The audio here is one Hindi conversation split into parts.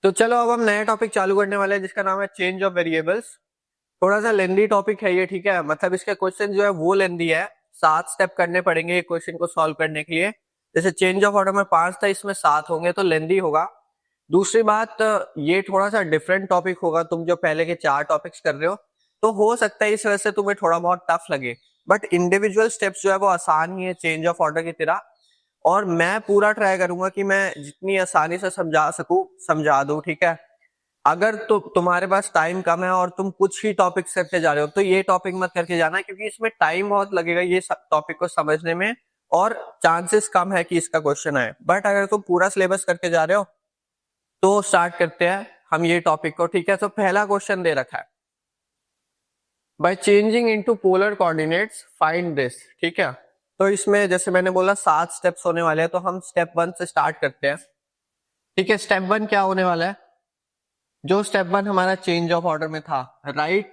तो चलो अब हम नया टॉपिक चालू करने वाले हैं जिसका नाम है चेंज ऑफ वेरिएबल्स। थोड़ा सा लेंदी टॉपिक है ये, ठीक है। मतलब इसके क्वेश्चन जो है वो लेंदी है, 7 स्टेप करने पड़ेंगे ये क्वेश्चन को सॉल्व करने के लिए। जैसे चेंज ऑफ ऑर्डर में 5 था, इसमें 7 होंगे तो लेंदी होगा। दूसरी बात, ये थोड़ा सा डिफरेंट टॉपिक होगा, तुम जो पहले के 4 टॉपिक्स कर रहे हो तो हो सकता है इस वजह से तुम्हें थोड़ा बहुत टफ लगे, बट इंडिविजुअल स्टेप्स जो है वो आसान ही है चेंज ऑफ ऑर्डर की तरह। और मैं पूरा ट्राई करूंगा कि मैं जितनी आसानी से समझा सकूं समझा दूं, ठीक है। अगर तो तुम्हारे पास टाइम कम है और तुम कुछ ही टॉपिक करके जा रहे हो तो ये टॉपिक मत करके जाना, क्योंकि इसमें टाइम बहुत लगेगा ये टॉपिक को समझने में, और चांसेस कम है कि इसका क्वेश्चन आए। बट अगर तुम पूरा सिलेबस करके जा रहे हो तो स्टार्ट करते हैं हम ये टॉपिक को, ठीक है। तो पहला क्वेश्चन दे रखा है, by changing into polar coordinates find this, ठीक है। तो इसमें जैसे मैंने बोला 7 स्टेप्स होने वाले हैं, तो हम स्टेप 1 से स्टार्ट करते हैं, ठीक है। स्टेप 1 क्या होने वाला है? जो स्टेप 1 हमारा चेंज ऑफ ऑर्डर में था, right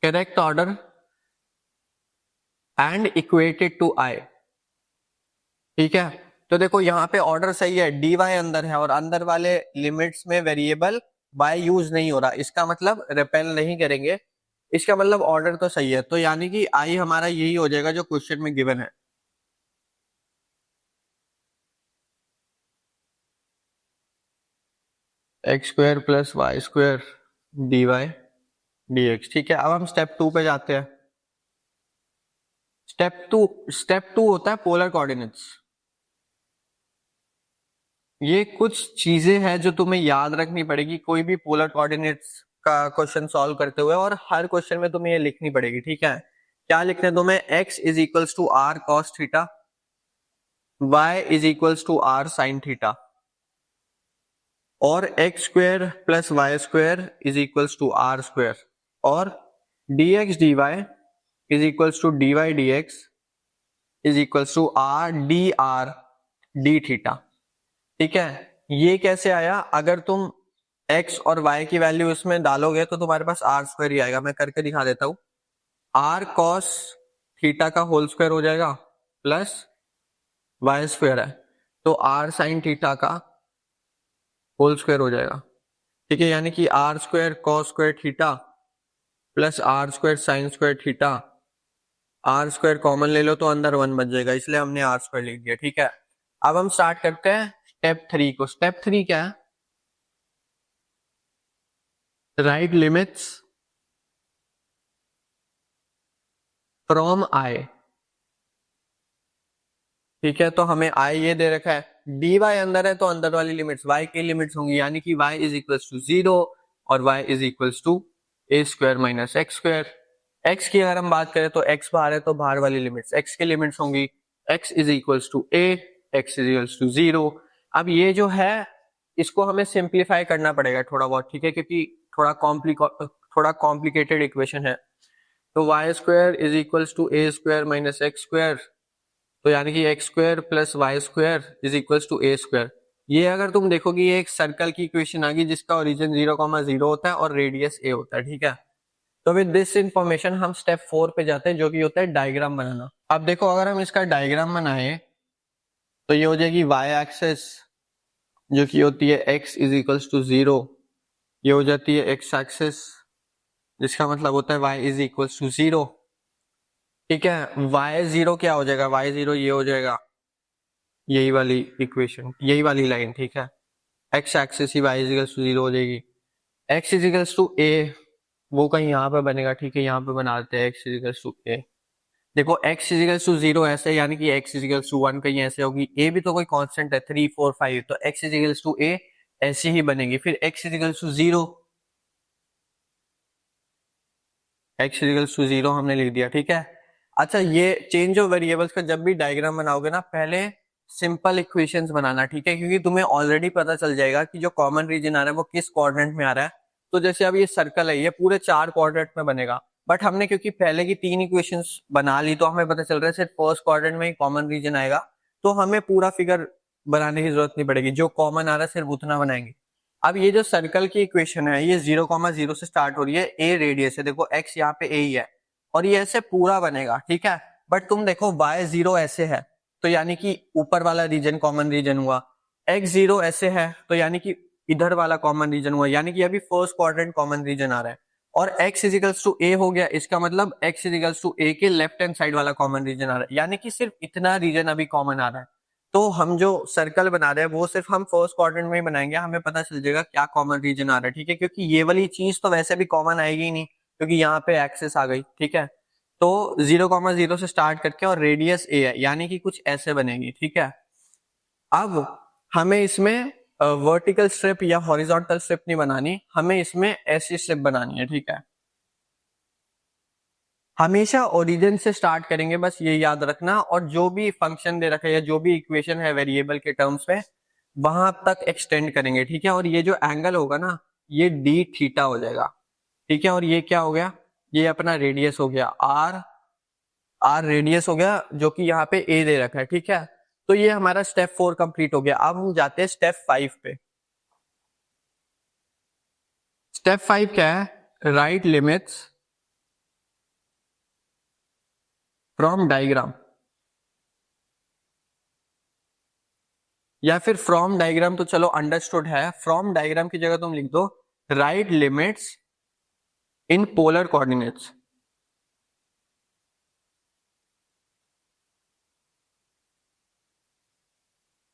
correct order and equated to I, ठीक है। तो देखो यहाँ पे ऑर्डर सही है, डी वाई अंदर है और अंदर वाले लिमिट्स में वेरिएबल बाय यूज नहीं हो रहा, इसका मतलब रिपेल नहीं करेंगे, इसका मतलब ऑर्डर तो सही है। तो यानी कि आई हमारा यही हो जाएगा जो क्वेश्चन में गिवन है। X square plus y square d y d x, ठीक है। अब हम स्टेप 2 पे जाते हैं। स्टेप टू होता है पोलर कोऑर्डिनेट्स। ये कुछ चीजें हैं जो तुम्हें याद रखनी पड़ेगी कोई भी पोलर कोऑर्डिनेट्स का क्वेश्चन सॉल्व करते हुए, और हर क्वेश्चन में तुम्हें ये लिखनी पड़ेगी, ठीक है। क्या लिखना है तुम्हें? x is equals to r cos theta, y is equals to r sine theta, और x square plus y square is equals to r square, और dx dy is equals to dy dx is equals to r d r d theta, ठीक है। ये कैसे आया? अगर तुम x और y की वैल्यू इसमें डालोगे तो तुम्हारे पास आर स्क्वायर ही आएगा। मैं करके दिखा देता हूं। आर कॉस थीटा का होल स्क्वायर हो जाएगा प्लस वाई स्क्वायर है तो आर साइन थीटा का होल स्क्वायर हो जाएगा, ठीक है। यानी कि r square cos square theta plus r square sine square theta, r square common ले लो तो अंदर 1 बच जाएगा, इसलिए हमने आर स्क्वायर लिख दिया, ठीक है। अब हम स्टार्ट करते हैं स्टेप 3 को। स्टेप 3 क्या है? राइट लिमिट्स फ्रॉम आई, ठीक है। तो हमें आई ये दे रखा है, डी वाई अंदर है तो अंदर वाली लिमिट्स वाई की लिमिट्स होंगी, यानी कि वाई इज इक्वल्स टू 0 और y is equals to a square minus x square. X की अगर हम बात करें तो एक्स बाहर है तो बाहर वाली लिमिट्स एक्स की लिमिट्स होंगी, x is equals to a, x is equals to 0। अब ये जो है इसको हमें सिंप्लीफाई करना पड़ेगा थोड़ा बहुत, ठीक है, क्योंकि थोड़ा कॉम्प्लिकेटेड इक्वेशन है। तो y square is equals to a square minus x square, तो यानी कि x square plus y square is equals to a square. ये अगर तुम देखोगे ये एक सर्कल की इक्वेशन आ गई जिसका ओरिजिन 0,0 होता है और रेडियस ए होता है, ठीक है। तो विद दिस इंफॉर्मेशन हम स्टेप 4 पे जाते हैं जो कि होता है डायग्राम बनाना। अब देखो अगर हम इसका डायग्राम बनाए तो ये हो जाएगी वाई एक्सिस जो कि होती है x इज इक्वल्स टू 0, ये हो जाती है x एक्सिस जिसका मतलब होता है y इज इक्वल्स टू 0, ठीक है। y0 क्या हो जाएगा? y0 ये हो जाएगा, यही वाली इक्वेशन, यही वाली लाइन, ठीक है। x एक्सिस ही y इक्वल्स टू 0 हो जाएगी, x इक्वल्स टू a वो कहीं यहाँ पे बनेगा, ठीक है, यहाँ पे बना देते हैं x इक्वल्स टू a। देखो x इक्वल्स टू 0 ऐसे, यानी कि x इक्वल्स टू 1 कहीं ऐसे होगी, a भी तो कोई कांस्टेंट है 3 4 5, तो x इक्वल्स टू a ऐसी ही बनेगी। फिर x equals to 0, x equals to 0 हमने लिख दिया, ठीक है। अच्छा, ये चेंज ऑफ वेरिएबल्स का जब भी डायग्राम बनाओगे ना पहले सिंपल इक्वेशंस बनाना, ठीक है, क्योंकि तुम्हें ऑलरेडी पता चल जाएगा कि जो कॉमन रीजन आ रहा है वो किस क्वाड्रेंट में आ रहा है। तो जैसे अब ये सर्कल है ये पूरे 4 क्वाड्रेंट में बनेगा, बट हमने क्योंकि पहले की 3 इक्वेशंस बना ली तो हमें पता चल रहा है सिर्फ फर्स्ट क्वाड्रेंट में ही कॉमन रीजन आएगा, तो हमें पूरा फिगर बनाने की जरूरत नहीं पड़ेगी, जो कॉमन आ रहा है सिर्फ उतना बनाएंगे। अब ये जो सर्कल की इक्वेशन है ये 0,0 से स्टार्ट हो रही है, ए रेडियस है, देखो x यहाँ पे a ही है और ये ऐसे पूरा बनेगा, ठीक है। बट तुम देखो y0 ऐसे है तो यानी कि ऊपर वाला रीजन कॉमन रीजन हुआ, एक्स जीरो ऐसे है तो यानी कि इधर वाला कॉमन रीजन हुआ, यानी कि अभी फर्स्ट क्वाड्रेंट कॉमन रीजन आ रहा है, और x इजिकल्स टू ए हो गया, इसका मतलब x इजिकल्स टू ए के लेफ्ट हैंड साइड वाला कॉमन रीजन आ रहा है, यानी कि सिर्फ इतना रीजन अभी कॉमन आ रहा है। तो हम जो सर्कल बना रहे हैं वो सिर्फ हम फर्स्ट क्वाड्रेंट में ही बनाएंगे, हमें पता चल जाएगा क्या कॉमन रीजन आ रहा है, ठीक है, क्योंकि ये वाली चीज तो वैसे भी कॉमन आएगी ही नहीं क्योंकि यहाँ पे एक्सेस आ गई, ठीक है। तो 0,0 से स्टार्ट करके और रेडियस ए है, यानी कि कुछ ऐसे बनेगी, ठीक है। अब हमें इसमें वर्टिकल स्ट्रिप या हॉरिजॉन्टल स्ट्रिप नहीं बनानी, हमें इसमें ऐसी स्ट्रिप बनानी है, ठीक है। हमेशा ओरिजिन से स्टार्ट करेंगे, बस ये याद रखना, और जो भी फंक्शन दे रखा है या जो भी इक्वेशन है वेरिएबल के टर्म्स में वहां तक एक्सटेंड करेंगे, ठीक है। और ये जो एंगल होगा ना ये डी थीटा हो जाएगा, ठीक है। और ये क्या हो गया, ये अपना रेडियस हो गया आर, आर रेडियस हो गया जो कि यहाँ पे ए दे रखा है, ठीक है। तो ये हमारा स्टेप 4 कंप्लीट हो गया। अब हम जाते हैं स्टेप 5 पे। स्टेप 5 क्या है, राइट लिमिट्स फ्रॉम डायग्राम, या फिर फ्रॉम डायग्राम तो चलो अंडरस्टूड है, फ्रॉम डायग्राम की जगह तुम लिख दो right limits in polar coordinates.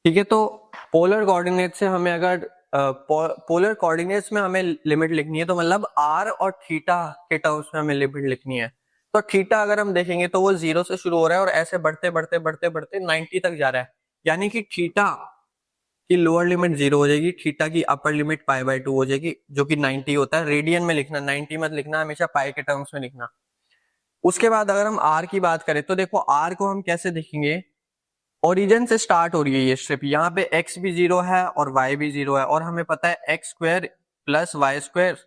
ठीक है, तो पोलर कोऑर्डिनेट से हमें अगर पोलर कोऑर्डिनेट्स में हमें लिमिट लिखनी है तो मतलब आर और थीटा के टर्म्स में हमें लिमिट लिखनी है। तो थीटा अगर हम देखेंगे तो वो 0 से शुरू हो रहा है और ऐसे बढ़ते बढ़ते बढ़ते बढ़ते 90 तक जा रहा है, यानी कि थीटा की लोअर लिमिट 0 हो जाएगी, थीटा की अपर लिमिट π/2 हो जाएगी जो कि 90 होता है। रेडियन में लिखना, 90 मत लिखना, हमेशा पाई के टर्म्स में लिखना। उसके बाद अगर हम आर की बात करें तो देखो आर को हम कैसे देखेंगे, ओरिजिन से स्टार्ट हो रही है ये स्ट्रिप, यहाँ पे x भी 0 है और y भी 0 है, और हमें पता है x square plus y square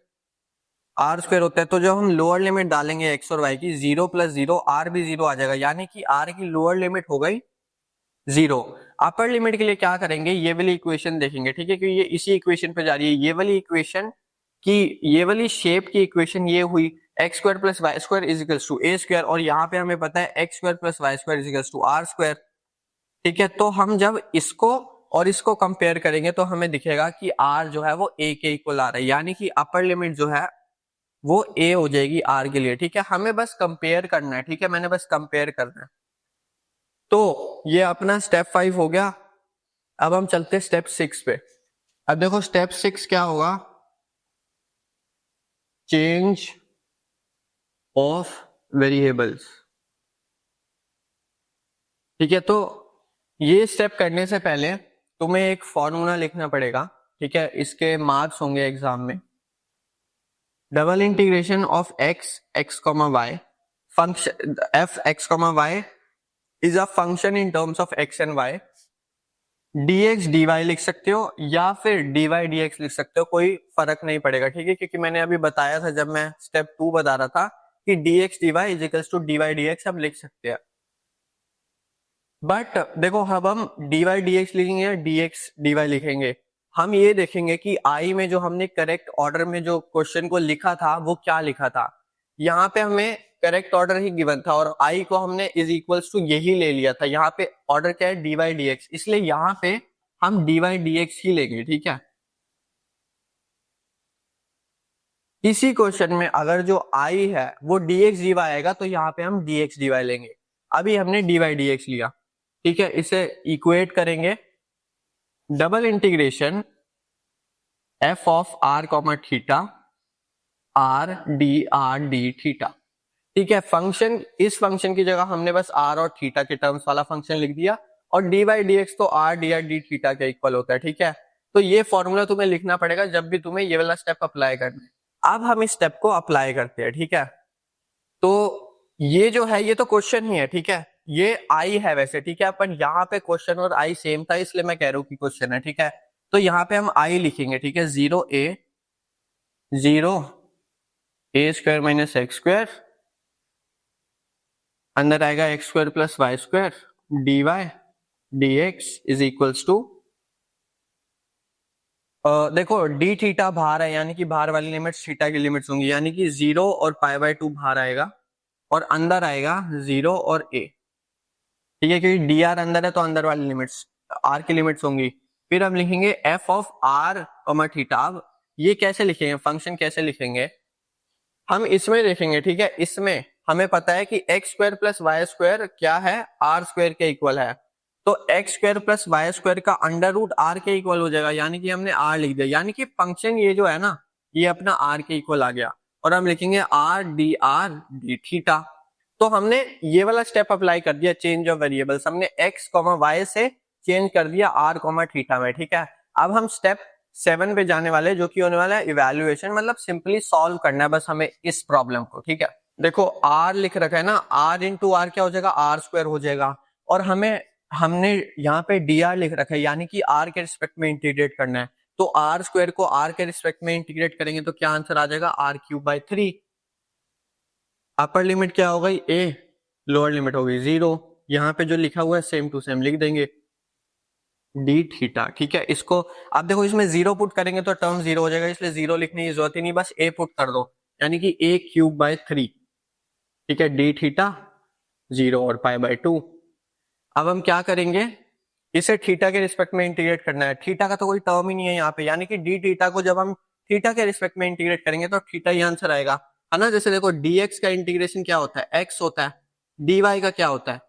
r square होता है। तो जब हम लोअर लिमिट डालेंगे x और y की, 0 + 0 r भी 0 आ जाएगा, यानी कि r की लोअर लिमिट हो गई 0। अपर लिमिट के लिए क्या करेंगे, ये वाली इक्वेशन देखेंगे, ठीक है, क्योंकि ये इसी इक्वेशन पे जा रही है, ये वाली इक्वेशन की, ये वाली शेप की इक्वेशन ये हुई x square plus y square is equals to a square, और यहाँ पे हमें पता है x square plus y square is equals to r square, ठीक है। तो हम जब इसको और इसको कंपेयर करेंगे तो हमें दिखेगा कि r जो है वो a के इक्वल आ रहा है, यानी कि अपर लिमिट जो है वो a हो जाएगी r के लिए, ठीक है। हमें बस कंपेयर करना है, ठीक है, मैंने बस कंपेयर करना है। तो ये अपना स्टेप 5 हो गया। अब हम चलते हैं स्टेप 6 पे। अब देखो स्टेप 6 क्या होगा, चेंज ऑफ वेरिएबल्स, ठीक है। तो ये स्टेप करने से पहले तुम्हें एक फॉर्मूला लिखना पड़ेगा, ठीक है, इसके मार्क्स होंगे एग्जाम में। Double integration of x comma y, function f x comma y is a function in terms of x and y, dx dy लिख सकते हो या फिर dy dx लिख सकते हो, कोई फर्क नहीं पड़ेगा, ठीक है, क्योंकि मैंने अभी बताया था जब मैं स्टेप 2 बता रहा था कि dx dy is equals to dy dx हम लिख सकते हैं। बट देखो अब हम dy dx लिखेंगे या dx dy लिखेंगे, हम ये देखेंगे कि आई में जो हमने करेक्ट ऑर्डर में जो क्वेश्चन को लिखा था वो क्या लिखा था। यहाँ पे हमें करेक्ट ऑर्डर ही गिवन था और आई को हमने इज इक्वल्स टू यही ले लिया था। यहाँ पे ऑर्डर क्या है, dy dx, इसलिए यहाँ पे हम dy dx ही लेंगे, ठीक है। इसी क्वेश्चन में अगर जो आई है वो dx dy आएगा तो यहाँ पे हम dx dy लेंगे। अभी हमने dy dx लिया, ठीक है, इसे इक्वेट करेंगे, double integration f of r comma theta r d theta, ठीक है। फंक्शन, इस फंक्शन की जगह हमने बस r और थीटा के टर्म्स वाला फंक्शन लिख दिया, और dy dx तो r d थीटा के इक्वल होता है, ठीक है। तो ये फॉर्मूला तुम्हें लिखना पड़ेगा जब भी तुम्हें ये वाला स्टेप अप्लाई करना है। अब हम इस स्टेप को अप्लाई करते हैं, ठीक है। तो ये जो है ये तो क्वेश्चन ही है, ठीक है, ये आई है वैसे, ठीक है, पर यहाँ पे क्वेश्चन और आई सेम था इसलिए मैं कह रहा हूँ कि क्वेश्चन है, ठीक है। तो यहाँ पे हम आई लिखेंगे, ठीक है, 0 a square minus x square, अंदर आएगा x square plus y square dy dx is equals to, देखो डी थीटा बाहर है, यानी कि बाहर वाली लिमिट्स थीटा की लिमिट्स होंगी, यानी कि 0 और π/2 बाहर आएगा और अंदर आएगा 0 और a, ठीक है, क्योंकि डी आर अंदर है तो अंदर वाली लिमिट्स आर की लिमिट्स होंगी। फिर हम लिखेंगे F of R comma theta. अब ये कैसे लिखेंगे, फंक्शन कैसे लिखेंगे, हम इसमें देखेंगे, ठीक है। इसमें हमें पता है कि x square plus y square क्या है, आर स्क्वायर के इक्वल है। तो x square plus y square का अंडर रूट आर के इक्वल हो जाएगा, यानी कि हमने आर लिख दिया, यानी कि फंक्शन ये जो है ना ये अपना आर के इक्वल आ गया। और हम लिखेंगे आर डी थीटा। तो हमने ये वाला स्टेप अप्लाई कर दिया, चेंज ऑफ वेरिएबल्स, हमने एक्स कॉमा वाई से चेंज कर दिया आर कॉमा थीटा में, ठीक है। अब हम स्टेप 7 पे जाने वाले, जो कि होने वाला है इवैल्यूएशन, मतलब सिंपली सॉल्व करना है बस हमें इस प्रॉब्लम को, ठीक है। देखो आर लिख रखा है ना, आर इंटू आर क्या हो जाएगा, आर स्क्वायर हो जाएगा। और हमने यहाँ पे डी आर लिख रखा है, यानी कि आर के रिस्पेक्ट में इंटीग्रेट करना है। तो आर स्क्वायर को आर के रिस्पेक्ट में इंटीग्रेट करेंगे तो क्या आंसर आ जाएगा, r cube by 3। Upper limit क्या हो गई ए, लोअर लिमिट हो गई 0। यहाँ पे जो लिखा हुआ है सेम टू सेम लिख देंगे डी थीटा, ठीक है। इसको आप देखो, इसमें 0 पुट करेंगे तो टर्म 0 हो जाएगा, इसलिए 0 लिखने की जरूरत ही नहीं, बस ए पुट कर दो, यानी कि ए क्यूब बाई 3, ठीक है। डी थीटा 0 और पाई बाई 2। अब हम क्या करेंगे, इसे थीटा के रिस्पेक्ट में इंटीग्रेट करना है। थीटा का तो कोई टर्म ही नहीं है यहाँ पे, यानी कि डी थीटा को जब हम थीटा के रिस्पेक्ट में इंटीग्रेट करेंगे तो थीटा ही आंसर आएगा, है ना। जैसे देखो dx का इंटीग्रेशन क्या होता है, x होता है, dy का क्या होता है,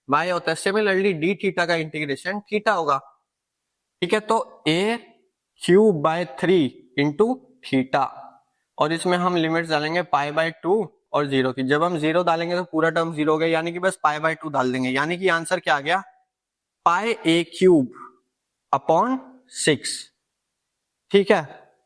y होता है। सिमिलरली डी थीटा का इंटीग्रेशन थीटा होगा, ठीक है। तो a cube by 3 into theta, और इसमें हम लिमिट्स डालेंगे पाई बाय 2 और 0 की। जब हम 0 डालेंगे तो पूरा टर्म 0 हो गया, यानी कि बस पाई बाय 2 डाल देंगे, यानी कि आंसर क्या आ गया, पाई a क्यूब अपॉन 6, ठीक है।